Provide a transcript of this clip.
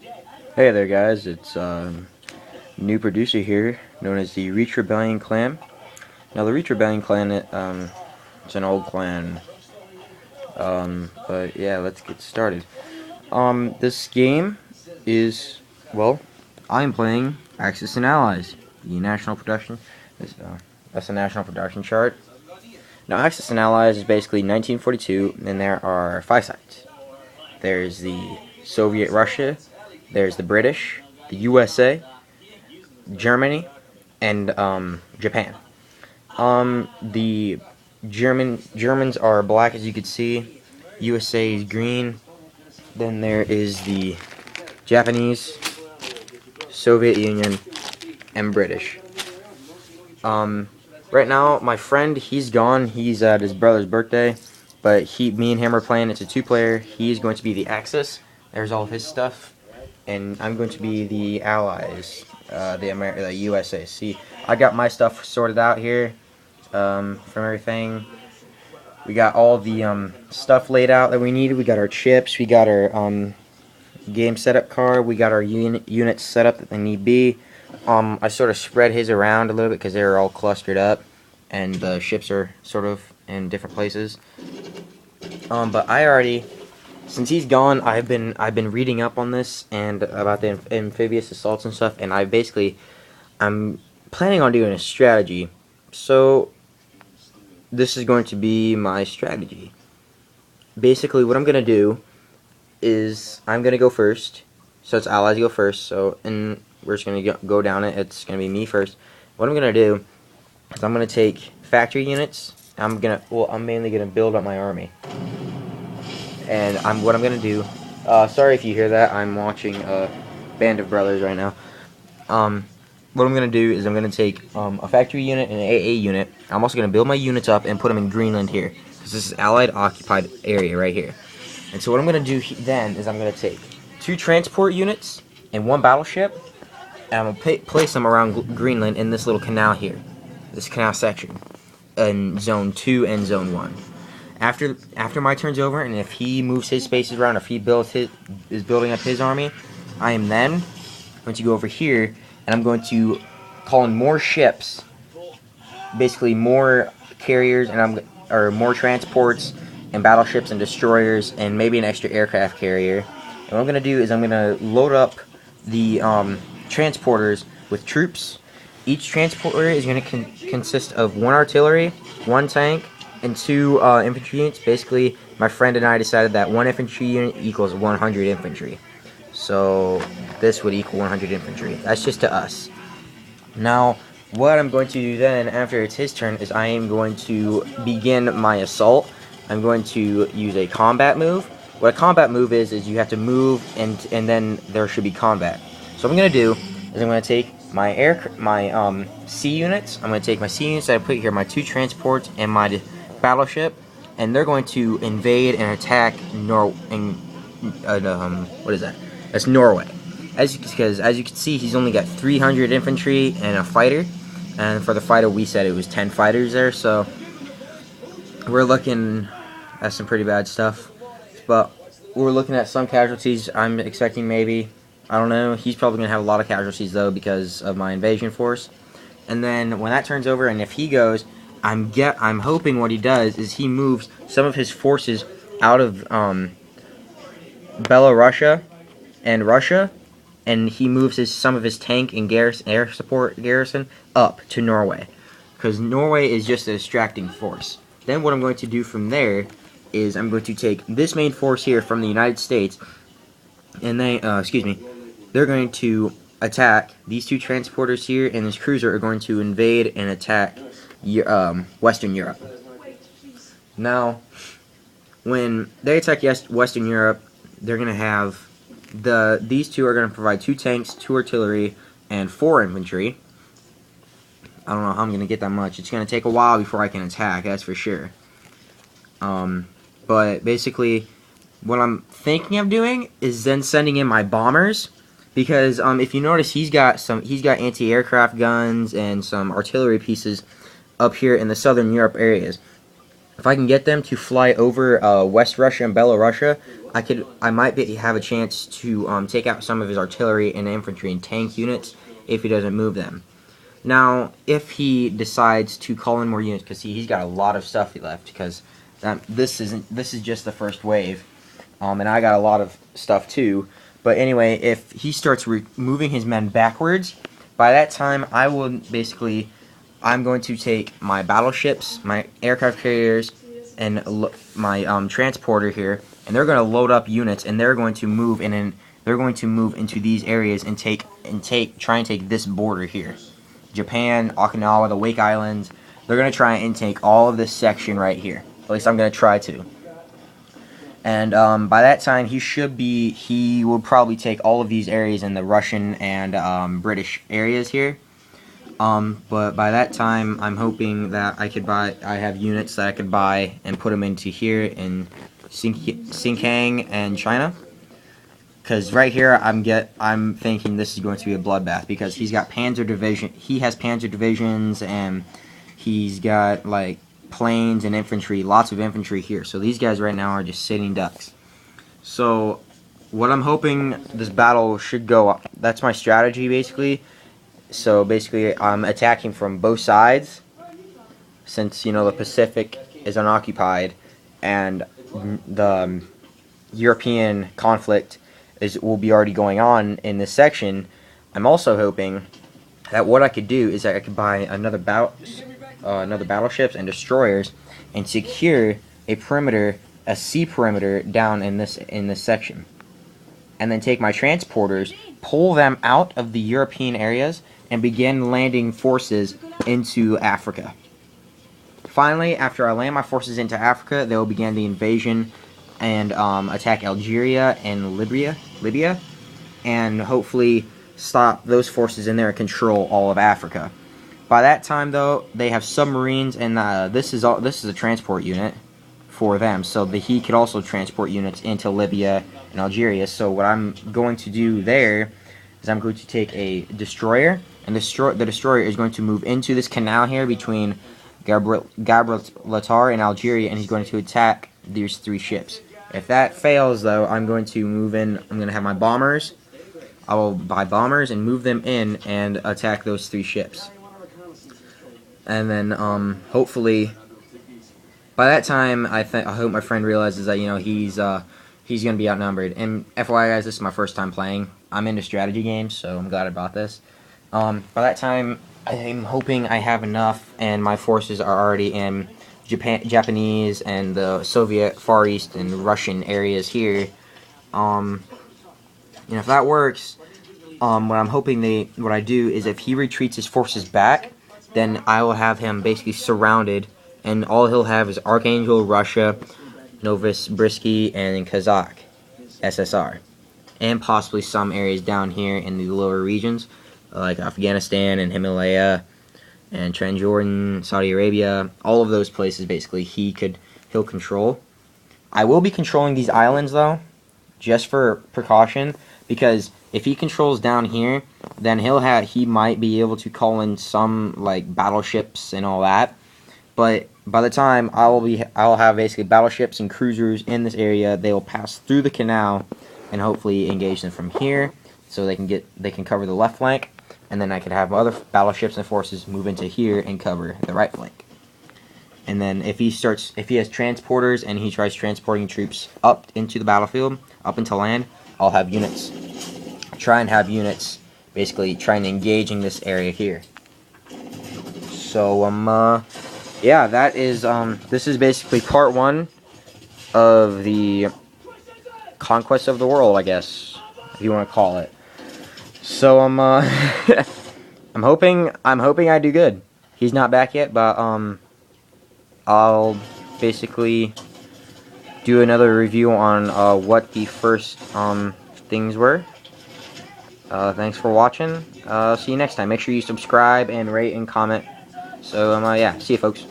Hey there, guys. It's new producer here, known as the Reach Rebellion clan. Now, the Reach Rebellion clan, it's an old clan. But yeah, let's get started. This game is, well, I'm playing Axis and Allies, the national production. That's the national production chart. Now, Axis and Allies is basically 1942, and there are 5 sides. There's the Soviet Russia, there's the British, the USA, Germany, and Japan. The Germans are black, as you can see. USA is green. Then there is the Japanese, Soviet Union, and British. Right now, my friend, he's gone. He's at his brother's birthday, but me and him are playing. It's a 2-player. He's going to be the Axis. There's all of his stuff, and I'm going to be the Allies, the USA. See, I got my stuff sorted out here, from everything. We got all the stuff laid out that we needed. We got our chips. We got our game setup card. We got our units set up that they need be. I sort of spread his around a little bit because they were all clustered up, and the ships are sort of in different places. But I already, since he's gone, I've been reading up on this and about the amphibious assaults and stuff, and I'm planning on doing a strategy. So this is going to be my strategy. Basically, what I'm gonna do is I'm gonna go first. So it's allies go first. So and we're just gonna go down it. It's gonna be me first. What I'm gonna do is I'm gonna take factory units. I'm mainly gonna build up my army. And what I'm gonna do. Sorry if you hear that. I'm watching Band of Brothers right now. What I'm gonna do is I'm gonna take a factory unit and an AA unit. I'm also gonna build my units up and put them in Greenland here, because this is Allied occupied area right here. And so what I'm gonna do then is I'm gonna take 2 transport units and 1 battleship, and I'm gonna place them around Greenland in this little canal here, this canal section, in Zone 2 and Zone 1. After my turn's over, and if he moves his spaces around, if he is building up his army, I am then going to go over here, and I'm going to call in more ships, basically more carriers, and or more transports and battleships and destroyers, and maybe an extra aircraft carrier. And what I'm going to do is I'm going to load up the transporters with troops. Each transporter is going to consist of 1 artillery, 1 tank, and 2 infantry units. Basically, my friend and I decided that 1 infantry unit equals 100 infantry. So this would equal 100 infantry. That's just to us. Now, what I'm going to do then, after it's his turn, is I am going to begin my assault. I'm going to use a combat move. What a combat move is you have to move, and then there should be combat. So what I'm going to do is I'm going to take my sea units. I'm going to take my sea units that I put here, my 2 transports and my battleship, and they're going to invade and attack what is that? That's Norway. Because as you can see, he's only got 300 infantry and a fighter. And for the fighter, we said it was 10 fighters there. So we're looking at some pretty bad stuff. But we're looking at some casualties. I'm expecting maybe, I don't know. He's probably going to have a lot of casualties, though, because of my invasion force. And then when that turns over, and if he goes, I'm hoping what he does is he moves some of his forces out of Belarusia and Russia, and he moves some of his tank and air support garrison up to Norway, because Norway is just a distracting force. Then what I'm going to do from there is I'm going to take this main force here from the United States, and they're going to attack these 2 transporters here, and this cruiser are going to invade and attack Western Europe. Now, when they attack Western Europe, they're going to have these 2 are going to provide 2 tanks, 2 artillery, and 4 infantry. I don't know how I'm going to get that much. It's going to take a while before I can attack, that's for sure. But basically, what I'm thinking of doing is then sending in my bombers, because if you notice, he's got anti-aircraft guns and some artillery pieces up here in the Southern Europe areas. if I can get them to fly over West Russia and Belarusia, I might have a chance to take out some of his artillery and infantry and tank units if he doesn't move them. Now, if he decides to call in more units, because he's got a lot of stuff left, because this is just the first wave, and I got a lot of stuff too. But anyway, if he starts moving his men backwards, by that time I'm going to take my battleships, my aircraft carriers, and my transporter here, and they're going to load up units, and they're going to move they're going to move into these areas and try and take this border here. Japan, Okinawa, the Wake Islands, they're going to try and take all of this section right here. At least I'm going to try to. And by that time, he will probably take all of these areas in the Russian and British areas here. But by that time, I'm hoping that I have units that I could buy and put them into here in Xinjiang and China. Because right here, I'm thinking this is going to be a bloodbath, because he has Panzer divisions, and he's got like planes and infantry, lots of infantry here. So these guys right now are just sitting ducks. So what I'm hoping this battle should go, that's my strategy basically. So basically I'm attacking from both sides, since the Pacific is unoccupied and the European conflict will be already going on in this section. I'm also hoping that what I could do is that I could buy another battleships and destroyers and secure a sea perimeter down in this section, and then take my transporters, pull them out of the European areas, and begin landing forces into Africa. Finally, after I land my forces into Africa, they will begin the invasion and attack Algeria and Libya, and hopefully stop those forces in there and control all of Africa. By that time, though, they have submarines, and this is a transport unit for them, so that he could also transport units into Libya and Algeria. So what I'm going to do there is I'm going to take a destroyer, and the destroyer is going to move into this canal here between Gibraltar and Algeria, and he's going to attack these 3 ships. If that fails, though, I'm going to move in. I'm going to have my bombers. I will buy bombers and move them in and attack those 3 ships. And then hopefully by that time, I hope my friend realizes that he's going to be outnumbered. And FYI, guys, this is my first time playing. I'm into strategy games, so I'm glad about this. By that time, I'm hoping I have enough, and my forces are already in Japanese and the Soviet Far East and Russian areas here. If that works, what I do is, if he retreats his forces back, then I will have him basically surrounded, and all he'll have is Archangel, Russia, Novosibirsk, and Kazakh SSR, and possibly some areas down here in the lower regions, like Afghanistan and Himalaya and Transjordan, Saudi Arabia. All of those places basically he'll control. I will be controlling these islands though, just for precaution, because if he controls down here, then he might be able to call in some like battleships and all that. But by the time I'll have basically battleships and cruisers in this area, they will pass through the canal and hopefully engage them from here, so they can cover the left flank, and then I could have other battleships and forces move into here and cover the right flank. And then if he has transporters and he tries transporting troops up into the battlefield, up into land, I'll have units. Try and have units basically trying to engage in this area here. So yeah, that is this is basically part 1 of the conquest of the world, I guess, if you want to call it. So I'm hoping I do good. He's not back yet, but I'll basically do another review on what the first things were. Thanks for watching. See you next time. Make sure you subscribe and rate and comment. So yeah, see you folks.